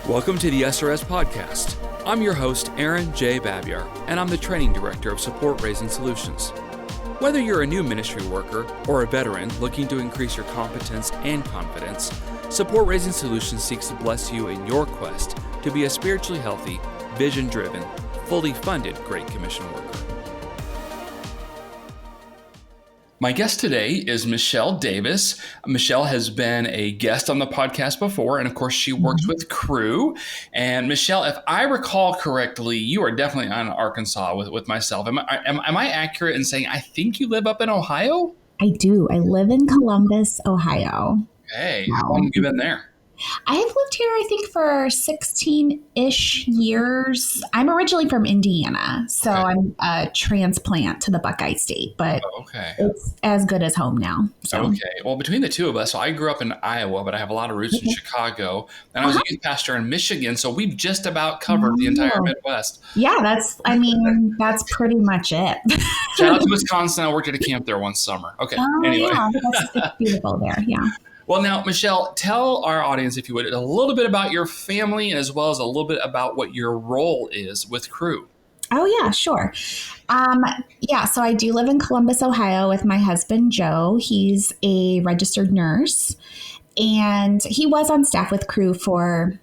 Welcome to the SRS Podcast. I'm your host, Aaron J. Babyar, and I'm the Training Director of Support Raising Solutions. Whether you're a new ministry worker or a veteran looking to increase your competence and confidence, Support Raising Solutions seeks to bless you in your quest to be a spiritually healthy, vision-driven, fully funded Great Commission worker. My guest today is Michele Davis. Michele has been a guest on the podcast before, and of course, she works with Cru. And Michele, if I recall correctly, you are definitely on Arkansas with myself. Am I accurate in saying I think you live up in Ohio? I do. I live in Columbus, Ohio. Hey, how long have you been there? I have lived here, I think, for 16-ish years. I'm originally from Indiana, so okay. I'm a transplant to the Buckeye State, but It's as good as home now. So. Okay. Well, between the two of us, so I grew up in Iowa, but I have a lot of roots in Chicago, and I was a youth pastor in Michigan, so we've just about covered the entire Midwest. Yeah, that's pretty much it. Shout out to Wisconsin. I worked at a camp there one summer. Okay. Anyway. Yeah, that's beautiful there. Yeah. Well, now, Michele, tell our audience, if you would, a little bit about your family as well as a little bit about what your role is with Cru. Oh, yeah, sure. So I do live in Columbus, Ohio with my husband, Joe. He's a registered nurse, and he was on staff with Cru for,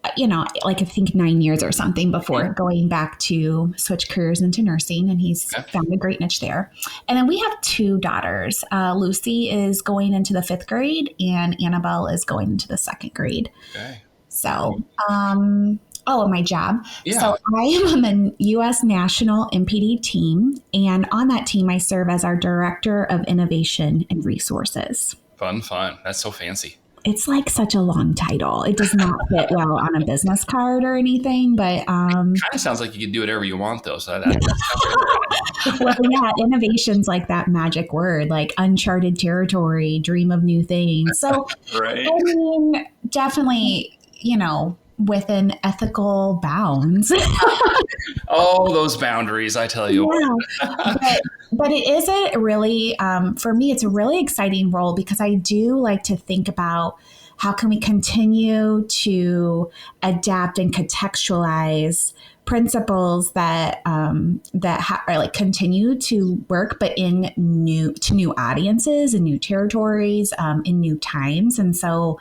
I think 9 years or something before going back to switch careers into nursing, and he's found a great niche there. And then we have two daughters. Lucy is going into the 5th grade, and Annabelle is going into the 2nd grade. Okay. So, my job. Yeah. So I am on the U.S. National MPD team, and on that team, I serve as our Director of Innovation and Resources. Fun. That's so fancy. It's like such a long title. It does not fit well on a business card or anything, but it kind of sounds like you can do whatever you want, though. So well, yeah, innovation's like that magic word, like uncharted territory, dream of new things. So, right. I mean, definitely, within ethical bounds. Oh, those boundaries, I tell you. Yeah. But it is a really, for me, it's a really exciting role because I do like to think about how can we continue to adapt and contextualize principles that continue to work, but in new audiences and new territories, in new times. And so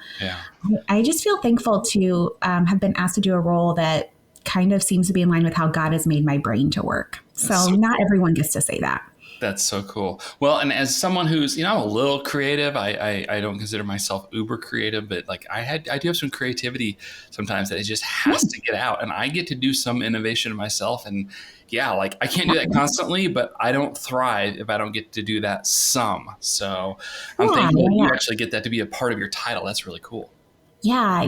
I just feel thankful to have been asked to do a role that kind of seems to be in line with how God has made my brain to work. So not everyone gets to say that. That's so cool. Well, and as someone who's, I'm a little creative, I don't consider myself uber creative, but like I do have some creativity sometimes that it just has to get out, and I get to do some innovation myself. And I can't do that constantly, but I don't thrive if I don't get to do that some. So I'm thankful you actually get that to be a part of your title. That's really cool. Yeah.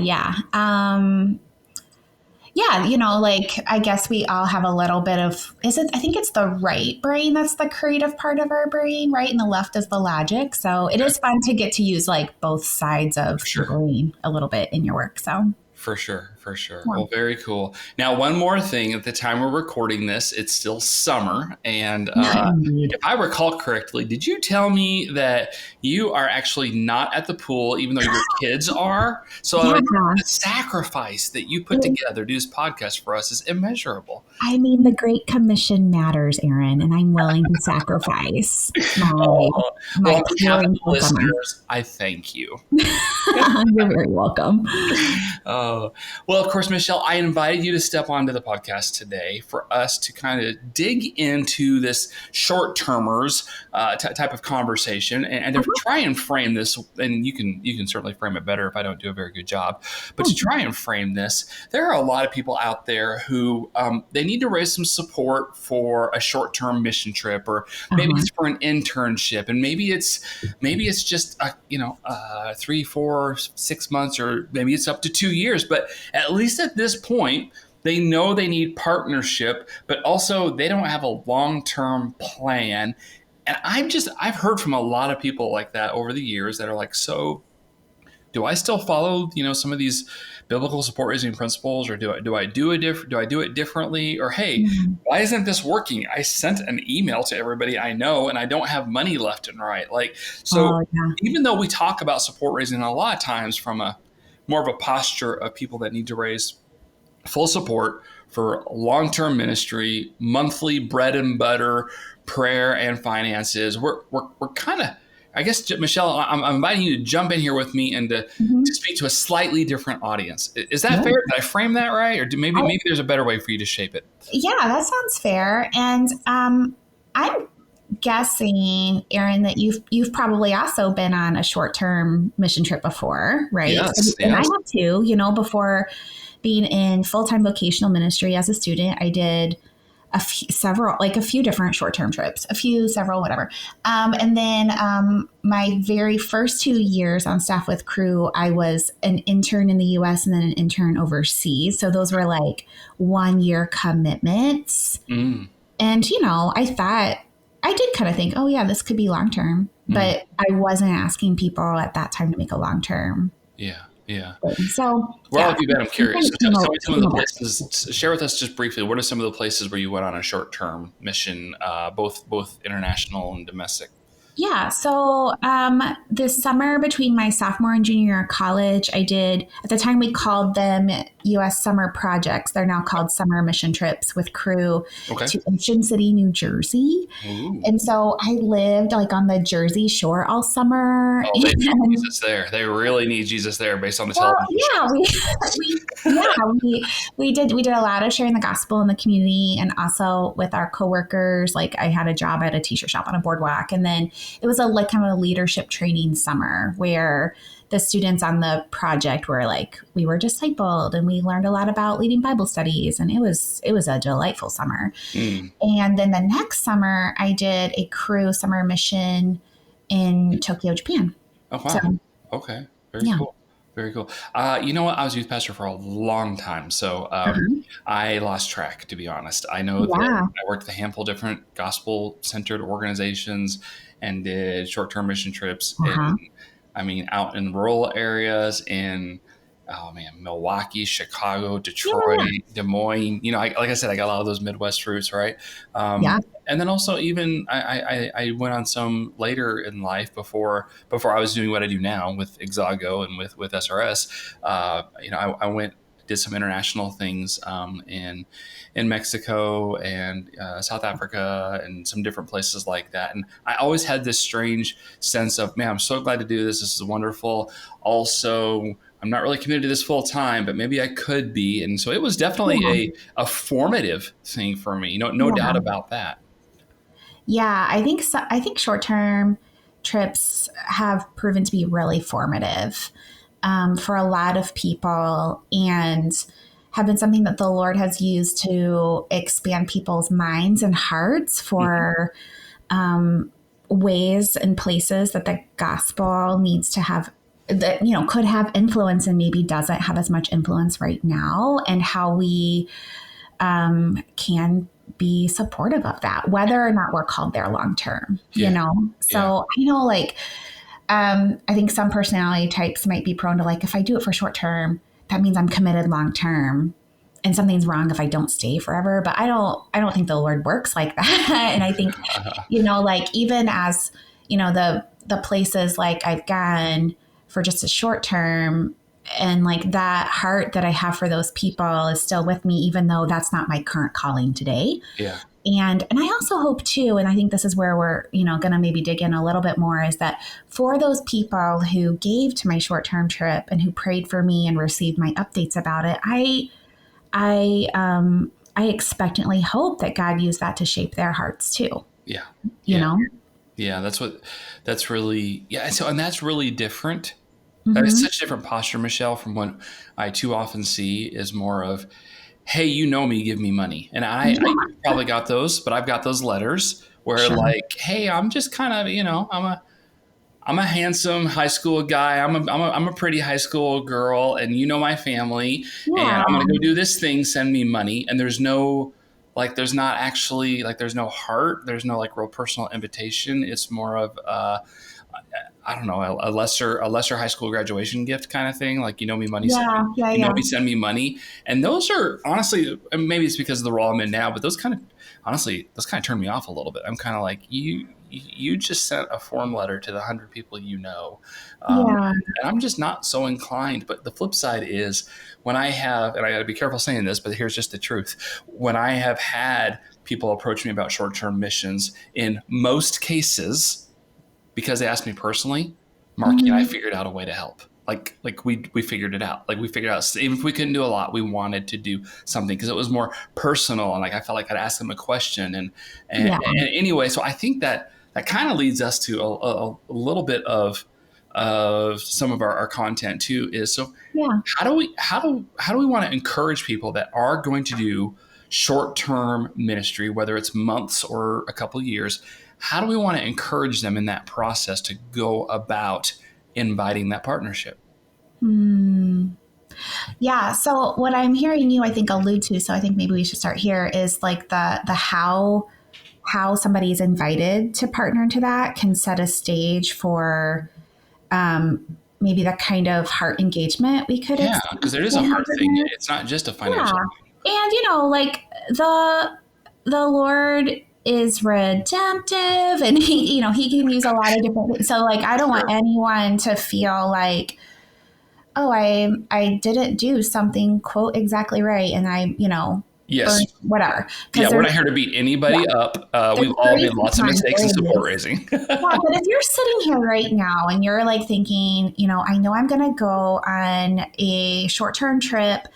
I guess we all have a little bit of, I think it's the right brain that's the creative part of our brain, right? And the left is the logic. So it is fun to get to use like both sides of your brain a little bit in your work. So. For sure. Yeah. Well, very cool. Now, one more thing. At the time we're recording this, it's still summer. And if I recall correctly, did you tell me that you are actually not at the pool, even though your kids are? So the sacrifice that you put together to do this podcast for us is immeasurable. I mean, the Great Commission matters, Aaron, and I'm willing to sacrifice my listeners, I thank you. You're very welcome. Well, of course, Michele, I invited you to step onto the podcast today for us to kind of dig into this short-termers type of conversation and to try and frame this. And you can certainly frame it better if I don't do a very good job. But to try and frame this, there are a lot of people out there who they need to raise some support for a short-term mission trip, or maybe it's for an internship, and maybe it's just 3, 4, 6 months, or maybe it's up to 2 years. But at least at this point, they know they need partnership, but also they don't have a long-term plan. And I've heard from a lot of people like that over the years that are like, so do I still follow, some of these biblical support raising principles, or do I do it differently? Or, hey, why isn't this working? I sent an email to everybody I know and I don't have money left and right. Even though we talk about support raising a lot of times from a more of a posture of people that need to raise full support for long-term ministry, monthly bread and butter, prayer and finances. We're kind of, I guess, Michelle, I'm inviting you to jump in here with me and to Mhm. speak to a slightly different audience. Is that Yeah. fair? Did I frame that right? Or maybe there's a better way for you to shape it? Yeah, that sounds fair. And I'm guessing, Aaron, that you've probably also been on a short term mission trip before, right? Yes, And I yes. have too. Before being in full time vocational ministry as a student, I did a few different short term trips, several, whatever. And then my very first 2 years on staff with Cru, I was an intern in the US and then an intern overseas. So those were like 1 year commitments. Mm, And, I thought, I did kind of think, oh, yeah, this could be long term. mm. But I wasn't asking people at that time to make a long term Yeah, yeah. thing. So, Where all yeah, have you been? I'm it kind curious. of So tell me some of the apart. places. Share with us just briefly. What are some of the places where you went on a short-term mission, both international and domestic? Yeah. So this summer between my sophomore and junior year of college, I did, at the time we called them U.S. summer projects. They're now called summer mission trips with Cru Okay. to Ocean City, New Jersey. Ooh. And so I lived like on the Jersey Shore all summer. Oh, they need Jesus there. They really need Jesus there, based on the Well, television yeah, shows. we did a lot of sharing the gospel in the community and also with our coworkers. Like I had a job at a t-shirt shop on a boardwalk, and then it was like kind of a leadership training summer where the students on the project were like, we were discipled and we learned a lot about leading Bible studies, and it was a delightful summer. Mm. And then the next summer I did a Cru summer mission in Tokyo, Japan. Oh, So wow. Okay. Very yeah. cool. Very cool. You know what? I was youth pastor for a long time, so Uh-huh. I lost track, to be honest. I know that Yeah. I worked with a handful of different gospel-centered organizations and did short-term mission trips Uh-huh. out in rural areas in, oh man, Milwaukee, Chicago, Detroit, Yeah. Des Moines. Like I said, I got a lot of those Midwest roots, right? Yeah. And then also even I went on some later in life before I was doing what I do now with Exago and with SRS. I went did some international things in Mexico and South Africa and some different places like that. And I always had this strange sense of, man, I'm so glad to do this. This is wonderful. Also, I'm not really committed to this full time, but maybe I could be. And so it was definitely Yeah. a formative thing for me. No Yeah. doubt about that. Yeah. I think so. I think short term trips have proven to be really formative for a lot of people and have been something that the Lord has used to expand people's minds and hearts Mhm. for ways and places that the gospel needs to have that could have influence and maybe doesn't have as much influence right now, and how we can be supportive of that, whether or not we're called there long term. Yeah. Yeah. So I think some personality types might be prone to like, if I do it for short term, that means I'm committed long term, and something's wrong if I don't stay forever. But I don't think the Lord works like that. And I think like even as the places like I've gone for just a short term, and like that heart that I have for those people is still with me, even though that's not my current calling today. Yeah. And I also hope too, and I think this is where we're, going to maybe dig in a little bit more, is that for those people who gave to my short-term trip and who prayed for me and received my updates about it, I expectantly hope that God used that to shape their hearts too. Yeah. You Yeah. know? Yeah. That's really, yeah. So, and that's really different. That is Mm-hmm. such a different posture, Michelle, from what I too often see is more of, hey, you know me, give me money. And I Yeah, probably got those, but I've got those letters where sure. like, hey, I'm just kind of, I'm a handsome high school guy. I'm a pretty high school girl, and you know my family, and Yeah. I'm gonna go do this thing. Send me money, and there's no there's not actually there's no heart. There's no like real personal invitation. It's more of I don't know, a lesser high school graduation gift kind of thing. Like, Yeah, yeah, yeah. send me money. And those are honestly, maybe it's because of the role I'm in now, but those kind of turn me off a little bit. I'm kind of like, you just sent a form letter to the 100 people Yeah. and I'm just not so inclined. But the flip side is when I have, and I got to be careful saying this, but here's just the truth. When I have had people approach me about short-term missions, in most cases, because they asked me personally, Marky and I Hmm. figured out a way to help. Like we figured it out. Like we figured out, even if we couldn't do a lot, we wanted to do something because it was more personal, and like I felt like I'd ask them a question, Yeah. and anyway. So I think that kind of leads us to a little bit of some of our content too. Is so Yeah. how do we want to encourage people that are going to do short term ministry, whether it's months or a couple of years? How do we want to encourage them in that process to go about inviting that partnership? Hmm. Yeah. So what I'm hearing you, I think, allude to, so I think maybe we should start here, is like the how somebody is invited to partner into that can set a stage for maybe the kind of heart engagement we could Yeah, expect because it is a from hard thing. partner. It's not just a Yeah. financial And like the Lord is redemptive, and he can use a lot of different things. So like I thing. don't want Sure. anyone to feel like, oh, I didn't do something quote exactly right, and I Yes. burned whatever, Yeah, because we're there's not here to beat yeah, anybody up. there's We've all grace made lots of upon mistakes in support grace. raising. Yeah, but if you're sitting here right now and you're like thinking, I know I'm going to go on a short term trip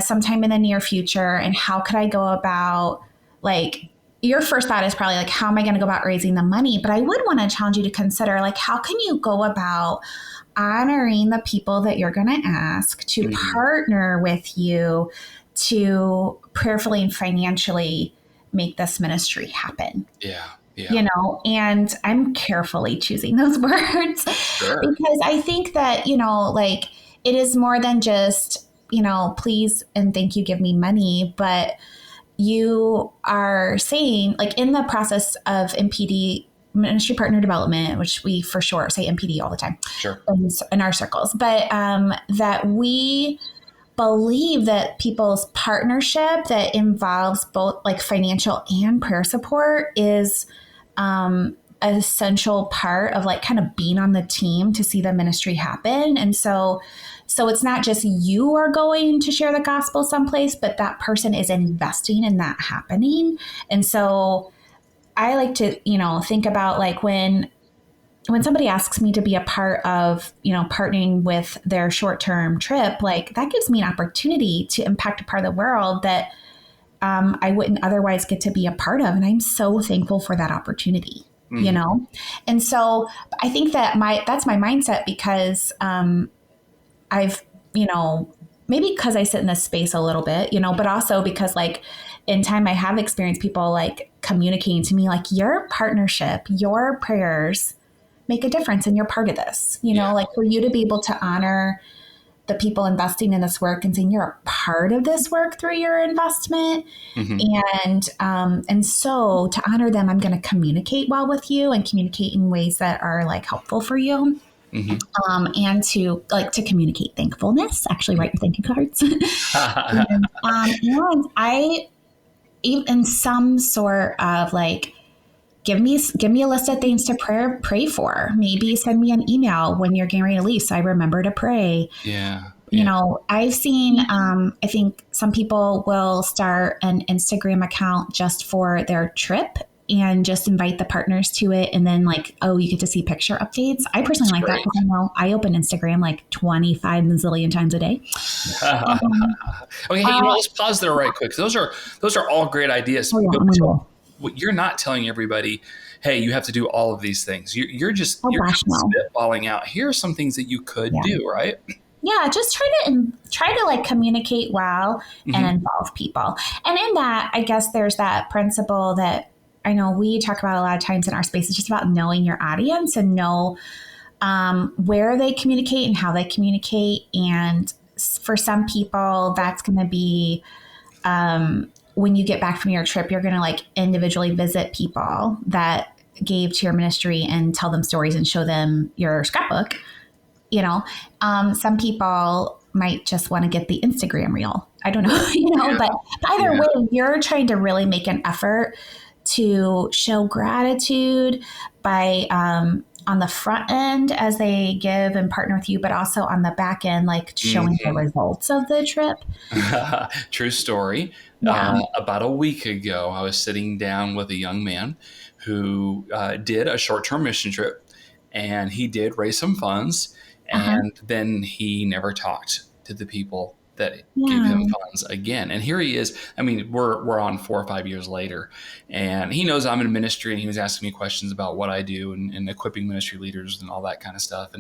sometime in the near future, and how could I go about, like, your first thought is probably like, how am I going to go about raising the money? But I would want to challenge you to consider, like, how can you go about honoring the people that you're going to ask to Mhm. partner with you to prayerfully and financially make this ministry happen? Yeah. Yeah. And I'm carefully choosing those words Sure. because I think that, like, it is more than just, please and thank you, give me money, but you are saying, like, in the process of MPD, ministry partner development, which we for sure say MPD all the time Sure. in our circles, but that we believe that people's partnership that involves both like financial and prayer support is an essential part of like kind of being on the team to see the ministry happen. And so it's not just you are going to share the gospel someplace, but that person is investing in that happening. And so I like to, think about like when somebody asks me to be a part of, partnering with their short-term trip, like that gives me an opportunity to impact a part of the world that I wouldn't otherwise get to be a part of. And I'm so thankful for that opportunity, you Mhm. know? And so I think that that's my mindset because I've, maybe because I sit in this space a little bit, but also because like in time I have experienced people like communicating to me like your partnership, your prayers make a difference and you're part of this, Yeah. like for you to be able to honor the people investing in this work and saying you're a part of this work through your investment. Mhm. And so to honor them, I'm going to communicate well with you and communicate in ways that are like helpful for you. Mhm. And to communicate thankfulness, actually write your thank you cards. And I, in some sort of like, give me a list of things to pray for. Maybe send me an email when you're getting ready to leave so I remember to pray. Yeah. Yeah. I've seen, I think some people will start an Instagram account just for their trip and just invite the partners to it. And then like, oh, you get to see picture updates. I personally That's like that great. because I know I open Instagram like 25 zillion times a day. Um, Okay, hey, uh, let's pause there right quick. Those are all great ideas. oh yeah, But I'm gonna go. what you're not telling everybody, hey, you have to do all of these things. Oh You're gosh, kind no. of spitballing out. Here are some things that you could Yeah. do, right? Yeah, just try to like communicate well and Hmm. involve people. And in that, I guess there's that principle that I know we talk about a lot of times in our space. It's just about knowing your audience and know where they communicate and how they communicate. And for some people, that's going to be when you get back from your trip, you're going to like individually visit people that gave to your ministry and tell them stories and show them your scrapbook. Some people might just want to get the Instagram reel. I don't know, but either way, you're trying to really make an effort to show gratitude by, on the front end as they give and partner with you, but also on the back end, like showing the results of the trip. True story. Yeah. About a week ago, I was sitting down with a young man who did a short-term mission trip, and he did raise some funds, and then he never talked to the people that gave him funds again. And here he is. I mean, we're on 4 or 5 years later, and he knows I'm in ministry, and he was asking me questions about what I do and equipping ministry leaders and all that kind of stuff.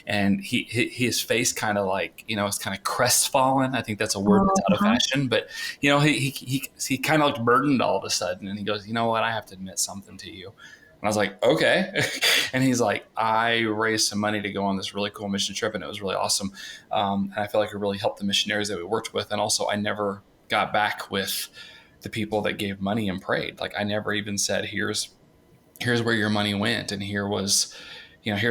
And his face kind of like, it's kind of crestfallen. I think that's a word that's out of fashion, but he kind of looked burdened all of a sudden, and he goes, "You know what? I have to admit something to you." And I was like, okay. And he's like, I raised some money to go on this really cool mission trip, and it was really awesome. And I feel like it really helped the missionaries that we worked with. And also, I never got back with the people that gave money and prayed. Like, I never even said, here's where your money went, and here's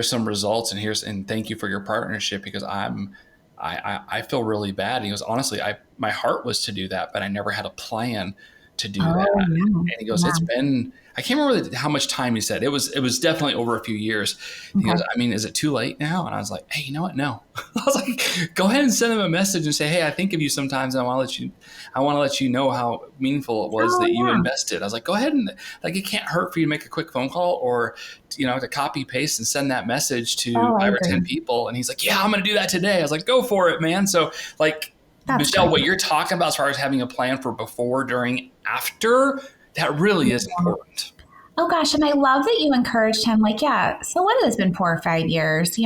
some results, and thank you for your partnership, because I feel really bad. And he goes, honestly, my heart was to do that, but I never had a plan to do that. Yeah. And he goes, it's been, I can't remember how much time he said. It was definitely over a few years. He goes, I mean, is it too late now? And I was like, hey, you know what? No. I was like, go ahead and send him a message and say, hey, I think of you sometimes. And I want to let you know how meaningful it was that you invested. I was like, go ahead and, like, it can't hurt for you to make a quick phone call or, to copy paste and send that message to 5 or 10 people. And he's like, yeah, I'm going to do that today. I was like, go for it, man. So, like, that's Michele, what you're talking about as far as having a plan for before, during, after, that really is important. Oh gosh. And I love that you encouraged him, like, yeah, so what has been 4 or 5 years,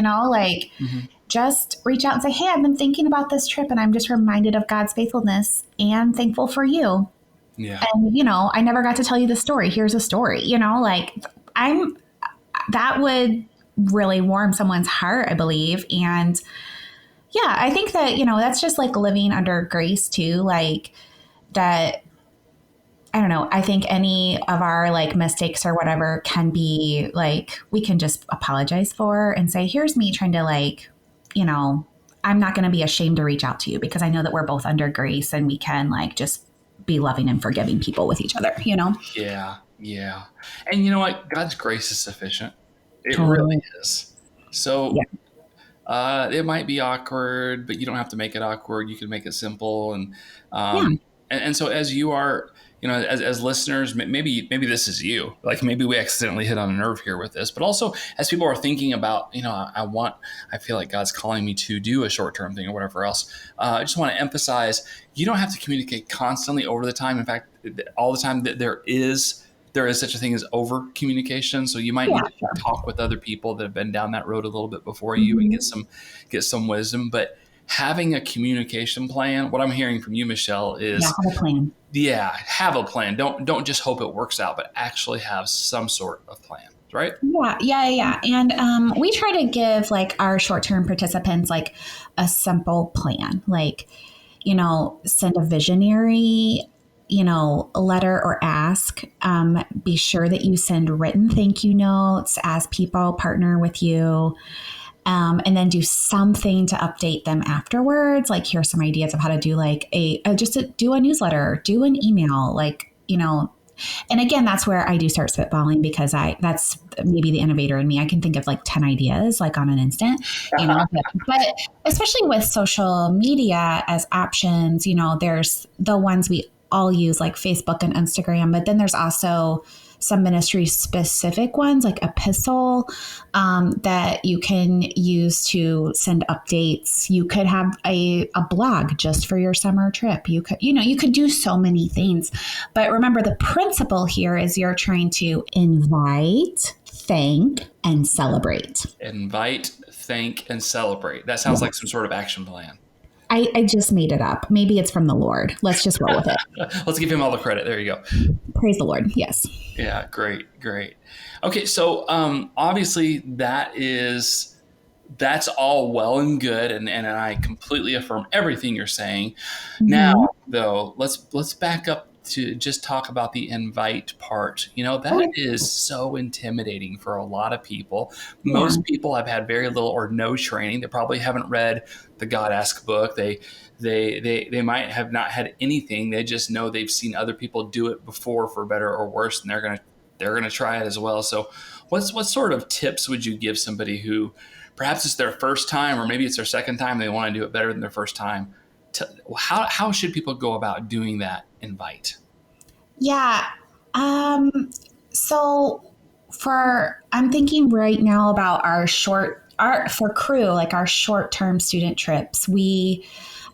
just reach out and say, hey, I've been thinking about this trip, and I'm just reminded of God's faithfulness and thankful for you. Yeah. And, I never got to tell you the story. Here's a story, that would really warm someone's heart, I believe. And yeah, I think that, that's just like living under grace too. Like that, I don't know. I think any of our like mistakes or whatever can be like, we can just apologize for and say, here's me trying to like, I'm not going to be ashamed to reach out to you, because I know that we're both under grace and we can like just be loving and forgiving people with each other, Yeah. Yeah. And you know what? God's grace is sufficient. It really is. So it might be awkward, but you don't have to make it awkward. You can make it simple. And so as you are, as listeners, maybe this is you. Like, maybe we accidentally hit on a nerve here with this, but also as people are thinking about, I feel like God's calling me to do a short-term thing or whatever else. I just want to emphasize, you don't have to communicate constantly over the time. In fact, all the time that there is such a thing as over communication. So you might need to talk with other people that have been down that road a little bit before you and get some wisdom. But having a communication plan, what I'm hearing from you, Michele, is have a plan. Yeah, have a plan. Don't just hope it works out, but actually have some sort of plan, right? Yeah. And we try to give like our short-term participants like a simple plan, like, send a visionary letter or ask. Be sure that you send written thank you notes as people partner with you. And then do something to update them afterwards. Like, here's some ideas of how to do like do a newsletter, do an email, like, and again, that's where I do start spitballing, because that's maybe the innovator in me. I can think of like 10 ideas like on an instant, but especially with social media as options, there's the ones we all use like Facebook and Instagram, but then there's also some ministry specific ones like Epistle that you can use to send updates. You could have a blog just for your summer trip. You could do so many things. But remember, the principle here is you're trying to invite, thank, and celebrate. Invite, thank, and celebrate. That sounds like some sort of action plan. I just made it up. Maybe it's from the Lord. Let's just roll with it. Let's give him all the credit. There you go. Praise the Lord. Yes. Yeah. Great. Okay. So obviously that's all well and good. And I completely affirm everything you're saying. Mm-hmm. Now, though, let's back up to just talk about the invite part. That Okay. is so intimidating for a lot of people. Yeah. Most people have had very little or no training. They probably haven't read the God Ask book. They might have not had anything. They just know they've seen other people do it before for better or worse, and they're gonna try it as well. So, what sort of tips would you give somebody who perhaps it's their first time, or maybe it's their second time, they want to do it better than their first time? How should people go about doing that invite? Yeah. So I'm thinking right now about for Cru, like our short-term student trips. We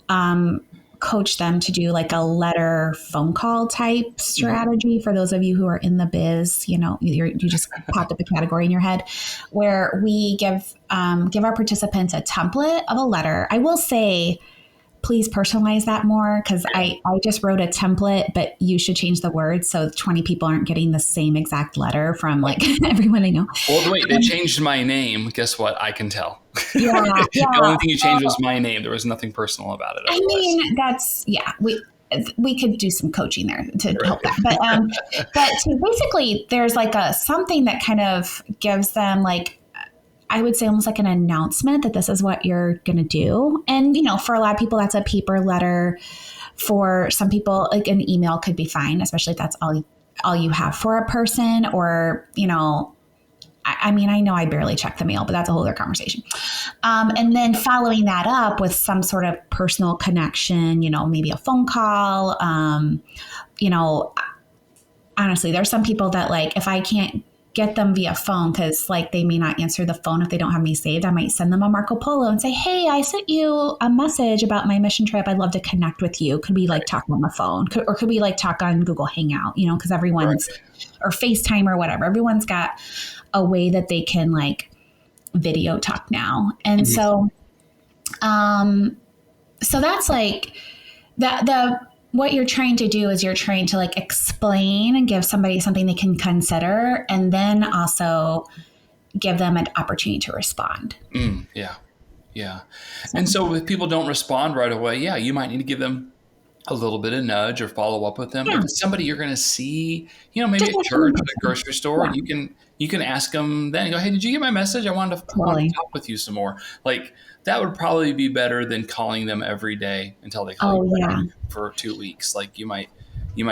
um, coach them to do like a letter phone call type strategy. For those of you who are in the biz, you just popped up a category in your head where we give our participants a template of a letter. I will say, please personalize that more, because I just wrote a template, but you should change the words so 20 people aren't getting the same exact letter from like everyone they know. Well, wait, they changed my name. Guess what? I can tell. Yeah, The yeah. only thing you changed was my name. There was nothing personal about it. I mean, we could do some coaching there to help that. But basically, there's like something that kind of gives them like, I would say almost like an announcement that this is what you're going to do. And, for a lot of people, that's a paper letter. For some people, like an email could be fine, especially if that's all you have for a person. Or, I mean, I know I barely check the mail, but that's a whole other conversation. And then following that up with some sort of personal connection, maybe a phone call. Honestly, there's some people that like, if I can't get them via phone, because like they may not answer the phone if they don't have me saved, I might send them a Marco Polo and say, hey, I sent you a message about my mission trip. I'd love to connect with you. Could we like talk on the phone? Could we like talk on Google Hangout? Because everyone's, or FaceTime or whatever. Everyone's got a way that they can like video talk now. And so that's like what you're trying to do is you're trying to like explain and give somebody something they can consider, and then also give them an opportunity to respond. Yeah. And so if people don't respond right away, you might need to give them a little bit of nudge or follow up with them. Yeah. If it's somebody you're going to see, maybe at church, at a grocery store, and you can ask them then, go, hey, did you get my message? I wanted to talk with you some more. Like that would probably be better than calling them every day until they call you back for 2 weeks. Like you might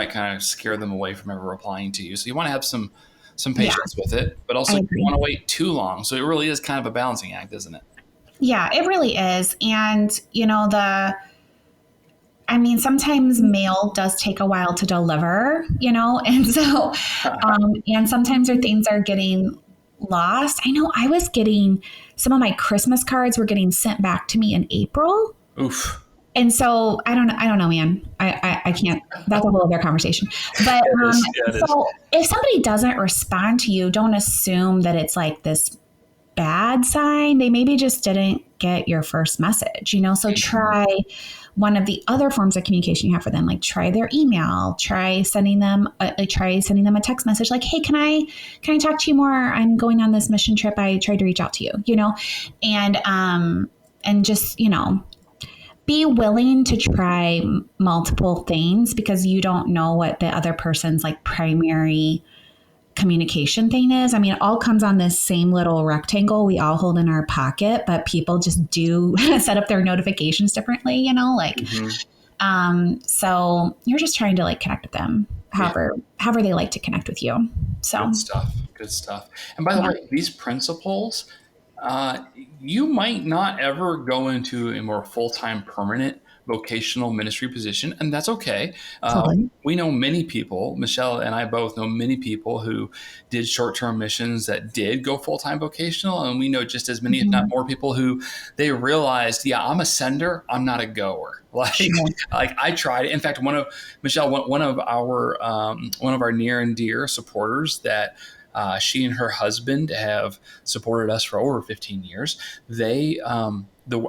kind of scare them away from ever replying to you. So you want to have some patience with it, but also you don't want to wait too long. So it really is kind of a balancing act, isn't it? Yeah, it really is. And sometimes mail does take a while to deliver, and so, and sometimes things are getting lost. I know I was getting some of my Christmas cards were getting sent back to me in April. Oof. And so I don't know, man. I can't, that's a whole other conversation. But so if somebody doesn't respond to you, don't assume that it's like this bad sign. They maybe just didn't get your first message, so try one of the other forms of communication you have for them, like try their email, try sending them a text message like, hey, can I talk to you more? I'm going on this mission trip. I tried to reach out to you, and just, be willing to try multiple things, because you don't know what the other person's like primary communication thing is. I mean, it all comes on this same little rectangle we all hold in our pocket, but people just do set up their notifications differently, so you're just trying to like connect with them however they like to connect with you. So good stuff. And by the way, these principles, you might not ever go into a more full-time permanent vocational ministry position, and that's okay. Totally. We know many people, Michelle and I both know many people who did short-term missions that did go full-time vocational, and we know just as many, if not more, people who they realized, I'm a sender, I'm not a goer. Like I tried. In fact, one of our near and dear supporters that she and her husband have supported us for over 15 years.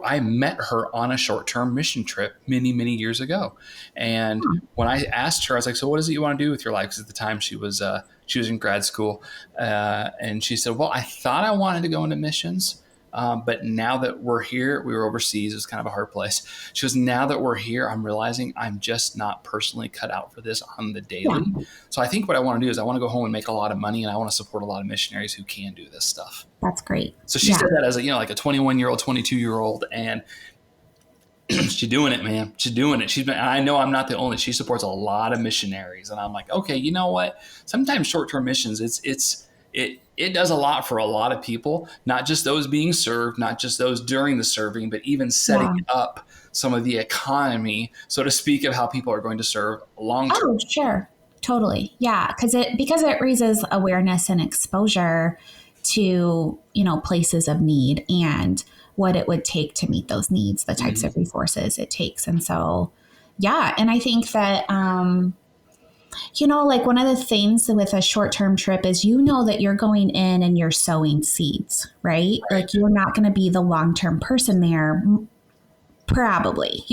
I met her on a short-term mission trip many, many years ago. And when I asked her, I was like, so what is it you want to do with your life? Because at the time she was in grad school. And she said, well, I thought I wanted to go into missions. But now that we're here, we were overseas. It was kind of a hard place. She goes, now that we're here, I'm realizing I'm just not personally cut out for this on the daily. Yeah. So I think what I want to do is I want to go home and make a lot of money, and I want to support a lot of missionaries who can do this stuff. That's great. So she said that as like a 21-year-old, 22-year-old, and she's doing it, man. She's doing it. And I know I'm not the only. She supports a lot of missionaries, and I'm like, okay, you know what? Sometimes short-term missions, it does a lot for a lot of people, not just those being served, not just those during the serving, but even setting up some of the economy, so to speak, of how people are going to serve long term. Oh, sure. Totally. Yeah. Because it raises awareness and exposure to, places of need and what it would take to meet those needs, the types of resources it takes. And so, yeah. And I think that, like one of the things with a short-term trip is, that you're going in and you're sowing seeds, right? Like you're not going to be the long-term person there, probably,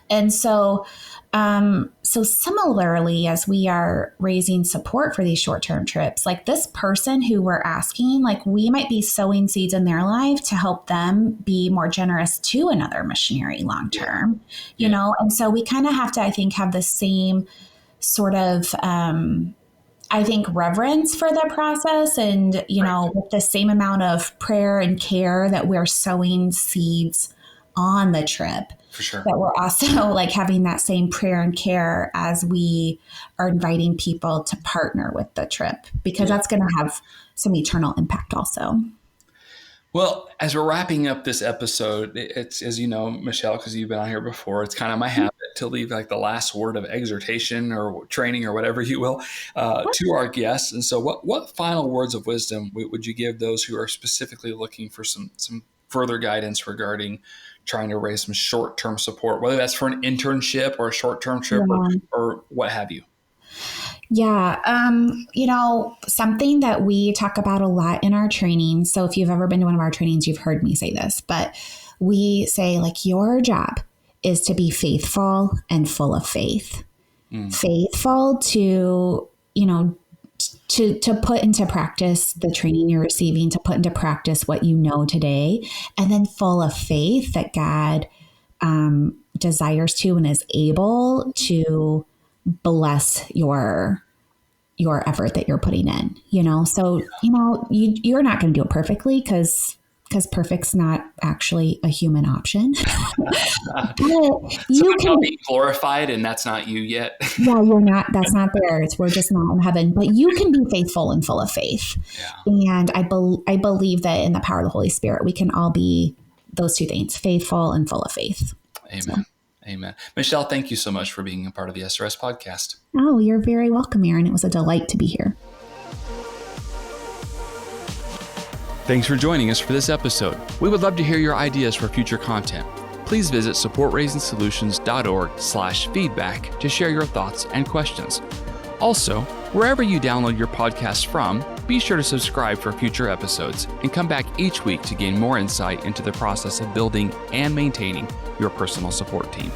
and so, so similarly, as we are raising support for these short-term trips, like this person who we're asking, like we might be sowing seeds in their life to help them be more generous to another missionary long-term, and so we kind of have to, I think, have the same sort of, reverence for the process and, with the same amount of prayer and care that we're sowing seeds on the trip. For sure. That we're also like having that same prayer and care as we are inviting people to partner with the trip, because that's going to have some eternal impact also. Well, as we're wrapping up this episode, it's, as you know, Michele, because you've been on here before, it's kind of my habit to leave like the last word of exhortation or training or whatever you will to our guests. And so what final words of wisdom would you give those who are specifically looking for some further guidance regarding trying to raise some short-term support, whether that's for an internship or a short-term trip or what have you? Yeah. Something that we talk about a lot in our training. So if you've ever been to one of our trainings, you've heard me say this, but we say like your job is to be faithful and full of faith, faithful to, to put into practice the training you're receiving, to put into practice what you know today, and then full of faith that God desires to and is able to bless your effort that you're putting in, so, you're not going to do it perfectly because perfect's not actually a human option. But you can be glorified, and that's not you yet. Yeah, you're not, that's not there. We're just not in heaven, but you can be faithful and full of faith. Yeah. And I believe that in the power of the Holy Spirit, we can all be those two things, faithful and full of faith. Amen. So. Amen. Michele, thank you so much for being a part of the SRS podcast. Oh, you're very welcome, Aaron. It was a delight to be here. Thanks for joining us for this episode. We would love to hear your ideas for future content. Please visit supportraisedsolutions.org/feedback to share your thoughts and questions. Also, wherever you download your podcast from, be sure to subscribe for future episodes and come back each week to gain more insight into the process of building and maintaining your personal support team.